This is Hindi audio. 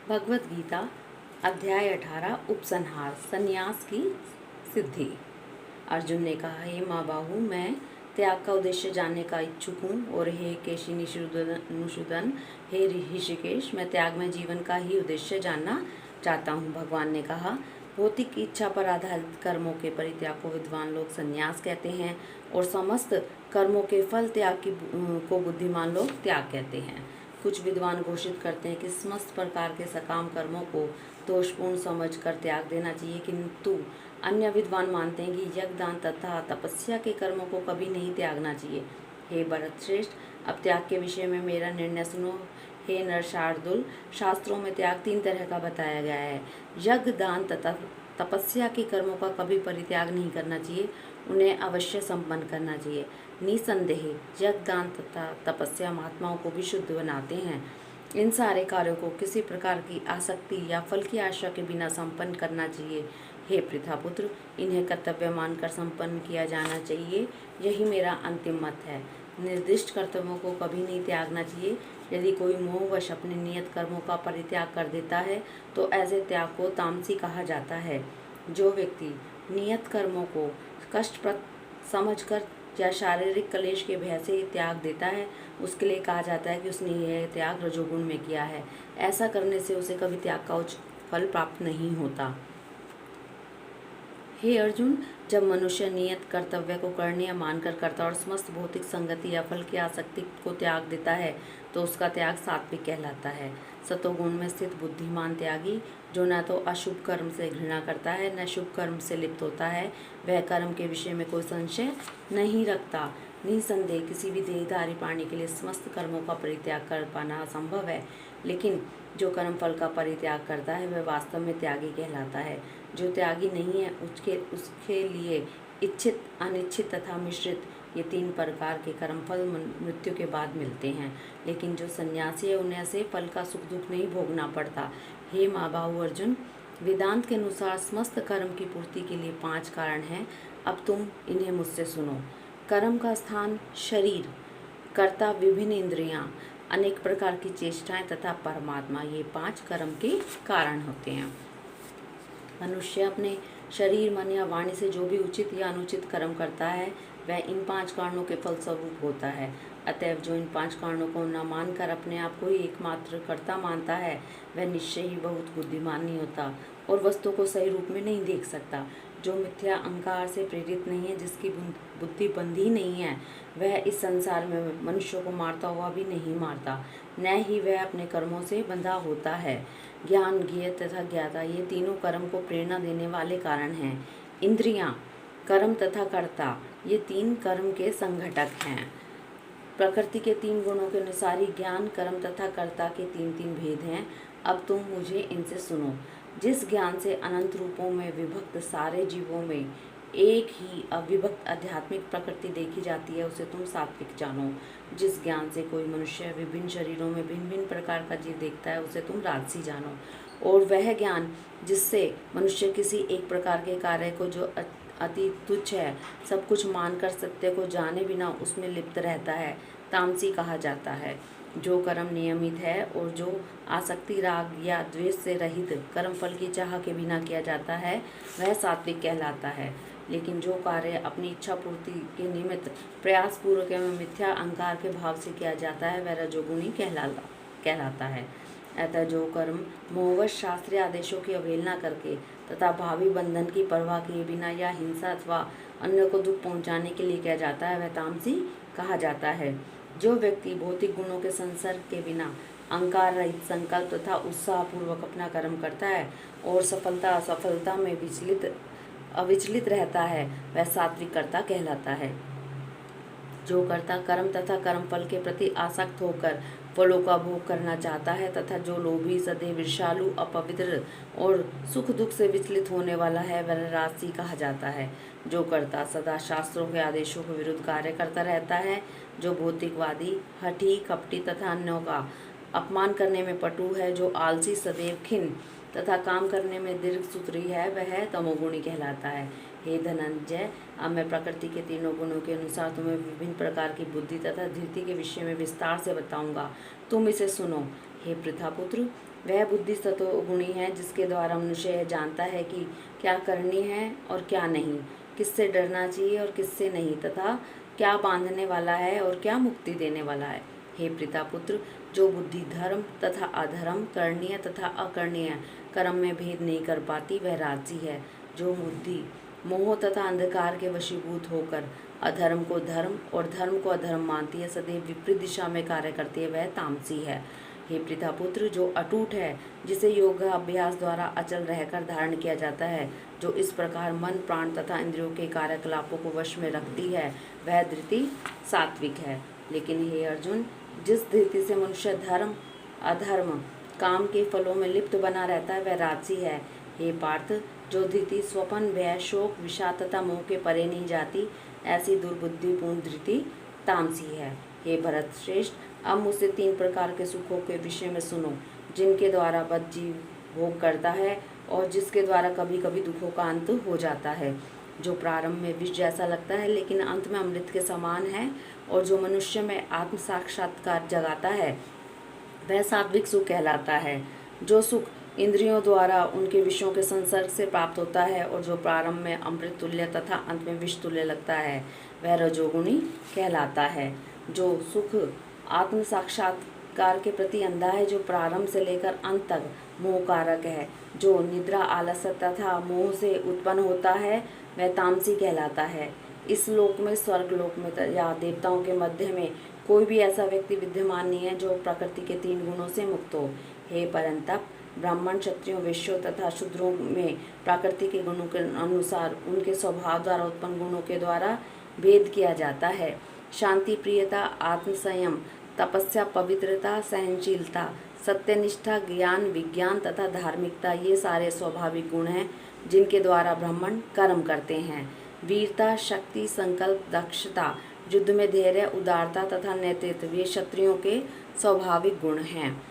भगवत गीता अध्याय 18 उपसंहार संन्यास की सिद्धि। अर्जुन ने कहा, हे माँ बाहु, मैं त्याग का उद्देश्य जानने का इच्छुक हूँ। और हे केशी निषूदन, हे ऋषिकेश, मैं त्याग में जीवन का ही उद्देश्य जानना चाहता हूँ। भगवान ने कहा, भौतिक इच्छा पर आधारित कर्मों के परित्याग को विद्वान लोग संन्यास कहते हैं और समस्त कर्मों के फल त्याग को बुद्धिमान लोग त्याग कहते हैं। कुछ विद्वान घोषित करते हैं कि समस्त प्रकार के सकाम कर्मों को दोषपूर्ण समझकर त्याग देना चाहिए, किंतु अन्य विद्वान मानते हैं कि यज्ञ, दान तथा तपस्या के कर्मों को कभी नहीं त्यागना चाहिए। हे भरत श्रेष्ठ, अब त्याग के विषय में मेरा निर्णय सुनो। हे नरशार्दुल, शास्त्रों में त्याग 3 तरह का बताया गया है। यज्ञ, दान तथा तपस्या के कर्मों का कभी परित्याग नहीं करना चाहिए, उन्हें अवश्य संपन्न करना चाहिए। निसंदेह यज्ञ, दान तथा तपस्या महात्माओं को भी शुद्ध बनाते हैं। इन सारे कार्यों को किसी प्रकार की आसक्ति या फल की आशा के बिना संपन्न करना चाहिए। हे पृथापुत्र, इन्हें कर्तव्य मानकर संपन्न किया जाना चाहिए, यही मेरा अंतिम मत है। निर्दिष्ट कर्तव्यों को कभी नहीं त्यागना चाहिए। यदि कोई मोहवश अपने नियत कर्मों का परित्याग कर देता है तो ऐसे त्याग को तामसी कहा जाता है। जो व्यक्ति नियत कर्मों को कष्टप्रद समझकर या शारीरिक क्लेश के भय से त्याग देता है, उसके लिए कहा जाता है कि उसने यह त्याग रजोगुण में किया है। ऐसा करने से उसे कभी त्याग का उच्च फल प्राप्त नहीं होता। हे अर्जुन, जब मनुष्य नियत कर्तव्य को करणीय मानकर करता और समस्त भौतिक संगति या फल की आसक्ति को त्याग देता है तो उसका त्याग सात्विक कहलाता है। सतोगुण में स्थित बुद्धिमान त्यागी, जो न तो अशुभ कर्म से घृणा करता है न शुभ कर्म से लिप्त होता है, वह कर्म के विषय में कोई संशय नहीं रखता। निसंदेह किसी भी देहधारी प्राणी के लिए समस्त कर्मों का परित्याग कर पाना असंभव है, लेकिन जो कर्म फल का परित्याग करता है वह वास्तव में त्यागी कहलाता है। जो त्यागी नहीं है उसके लिए इच्छित, अनिच्छित तथा मिश्रित ये 3 प्रकार के कर्मफल मृत्यु के बाद मिलते हैं, लेकिन जो सन्यासी है उन्हें से फल का सुख दुख नहीं भोगना पड़ता। हे महाबाहु अर्जुन, वेदांत के अनुसार समस्त कर्म की पूर्ति के लिए 5 कारण हैं। अब तुम इन्हें मुझसे सुनो। कर्म का स्थान शरीर, कर्ता विभिन्न इंद्रियां, अनेक प्रकार की चेष्टाएं तथा परमात्मा, ये 5 कर्म के कारण होते हैं। मनुष्य अपने शरीर, मन या वाणी से जो भी उचित या अनुचित कर्म करता है वह इन 5 कारणों के फलस्वरूप होता है। अतएव जो इन 5 कारणों को न मानकर अपने आप को ही एकमात्र कर्ता मानता है वह निश्चय ही बहुत बुद्धिमान नहीं होता और वस्तु को सही रूप में नहीं देख सकता। जो मिथ्या अहंकार से प्रेरित नहीं है, जिसकी बुद्धि बंधी नहीं है, वह इस संसार में मनुष्यों को मारता हुआ भी नहीं मारता, न ही वह अपने कर्मों से बंधा होता है। ज्ञान, ज्ञेय तथा ज्ञाता, ये तीनों कर्म को प्रेरणा देने वाले कारण हैं। इंद्रियां, कर्म तथा कर्ता, ये 3 कर्म के संघटक हैं। प्रकृति के 3 गुणों के अनुसार ही ज्ञान, कर्म तथा कर्ता के 3 भेद हैं। अब तुम मुझे इनसे सुनो। जिस ज्ञान से अनंत रूपों में विभक्त सारे जीवों में एक ही अविभक्त आध्यात्मिक प्रकृति देखी जाती है उसे तुम सात्विक जानो। जिस ज्ञान से कोई मनुष्य विभिन्न शरीरों में भिन्न भिन्न प्रकार का जीव देखता है उसे तुम राजसी जानो। और वह ज्ञान जिससे मनुष्य किसी एक प्रकार के कार्य को जो अति तुच्छ है सब कुछ मानकर सत्य को जाने बिना उसमें लिप्त रहता है, तामसी कहा जाता है। जो कर्म नियमित है और जो आसक्ति, राग या द्वेष से रहित कर्म फल की चाह के बिना किया जाता है वह सात्विक कहलाता है। लेकिन जो कार्य अपनी इच्छा पूर्ति के निमित्त प्रयास पूर्वक एवं मिथ्या अहंकार के भाव से किया जाता है वह रजोगुणी कहलाता है। अतः जो कर्म मोहवश शास्त्रीय आदेशों की अवहेलना करके तथा भावी बंधन की परवाह किए बिना या हिंसा अथवा अन्य को दुख पहुंचाने के लिए किया जाता है वह तामसी कहा जाता है। जो व्यक्ति भौतिक गुणों के संसर्ग के बिना अहंकार रहित संकल्प तथा उत्साह पूर्वक अपना कर्म करता है और सफलता असफलता में अविचलित रहता है वह सात्विक कर्ता कहलाता है। जो कर्ता कर्म तथा कर्म फल के प्रति आसक्त होकर फलों का भोग करना चाहता है तथा जो लोभी, सदैव ईर्ष्यालु, अपवित्र और सुख दुख से विचलित होने वाला है वह राजसी कहा जाता है। जो कर्ता सदा शास्त्रों के आदेशों के विरुद्ध कार्य करता रहता है, जो भौतिकवादी, हठी, कपटी तथा अन्यों का अपमान करने में पटु है, जो आलसी, सदैव खिन्न तथा काम करने में दीर्घसूत्री है, वह तमोगुणी कहलाता है। हे धनंजय, अब मैं प्रकृति के 3 गुणों के अनुसार तुम्हें विभिन्न प्रकार की बुद्धि तथा धीरति के विषय में विस्तार से बताऊंगा, तुम इसे सुनो। हे पृथापुत्र, वह बुद्धि सतोगुणी है जिसके द्वारा मनुष्य यह जानता है कि क्या करनी है और क्या नहीं, किससे डरना चाहिए और किससे नहीं, तथा क्या बांधने वाला है और क्या मुक्ति देने वाला है। हे पृथापुत्र, जो बुद्धि धर्म तथा अधर्म, करणीय तथा अकरणीय कर्म में भेद नहीं कर पाती, वह राजसी है। जो बुद्धि मोह तथा अंधकार के वशीभूत होकर अधर्म को धर्म और धर्म को अधर्म मानती है, सदैव विपरीत दिशा में कार्य करती है, वह तामसी है। हे पृथापुत्र, जो अटूट है, जिसे योग अभ्यास द्वारा अचल रहकर धारण किया जाता है, जो इस प्रकार मन प्राण तथा इंद्रियों के कार्यकलापों को वश में रखती है, वह धृति सात्विक है। लेकिन हे अर्जुन, जिस धृति से मनुष्य धर्म अधर्म काम के फलों में लिप्त बना रहता है, वह राजसी है। हे पार्थ, जो धृति स्वपन भय शोक विषाद तथा मोह के परे नहीं जाती, ऐसी दुर्बुद्धिपूर्ण धृति तामसी है। हे भरत श्रेष्ठ, अब मुझसे 3 प्रकार के सुखों के विषय में सुनो, जिनके द्वारा बद्ध जीव भोग करता है और जिसके द्वारा कभी कभी दुखों का अंत हो जाता है। जो प्रारंभ में विष जैसा लगता है लेकिन अंत में अमृत के समान है, और जो मनुष्य में आत्म साक्षात्कार जगाता है, वह सात्विक सुख कहलाता है। जो सुख इंद्रियों द्वारा उनके विषयों के संसर्ग से प्राप्त होता है और जो प्रारंभ में अमृत तुल्य तथा अंत में विष तुल्य लगता है, वह रजोगुणी कहलाता है। जो सुख आत्म साक्षात्कार के प्रति अंधा है, जो प्रारंभ से लेकर अंत तक मोह कारक है, जो निद्रा आलस्य तथा मोह से उत्पन्न होता है, वह तामसी कहलाता है। इस लोक में, स्वर्ग लोक में या देवताओं के मध्य में कोई भी ऐसा व्यक्ति विद्यमान नहीं है जो प्रकृति के 3 गुणों से मुक्त हो। हे परंतप, ब्राह्मण क्षत्रियों वैश्यों तथा शूद्रों में प्रकृति के गुणों के अनुसार उनके स्वभाव द्वारा उत्पन्न गुणों के द्वारा भेद किया जाता है। शांति प्रियता, आत्मसंयम, तपस्या, पवित्रता, सहनशीलता, सत्यनिष्ठा, ज्ञान विज्ञान तथा धार्मिकता, ये सारे स्वाभाविक गुण हैं जिनके द्वारा ब्राह्मण कर्म करते हैं। वीरता, शक्ति, संकल्प, दक्षता, युद्ध में धैर्य, उदारता तथा नेतृत्व, ये क्षत्रियों के स्वाभाविक गुण हैं।